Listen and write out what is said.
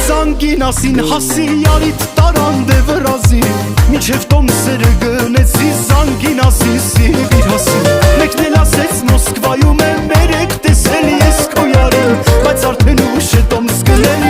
Զանգինասին հասի արիտ տարան դե վրազի Մինչև տոմսերը գնեցի զանգինասին Սիբիր հասի Մեկն էլ ասեց Մոսկվայում է մերեկ տեսել ես քո յարին Բայց արդեն ուշ է տոմս գնել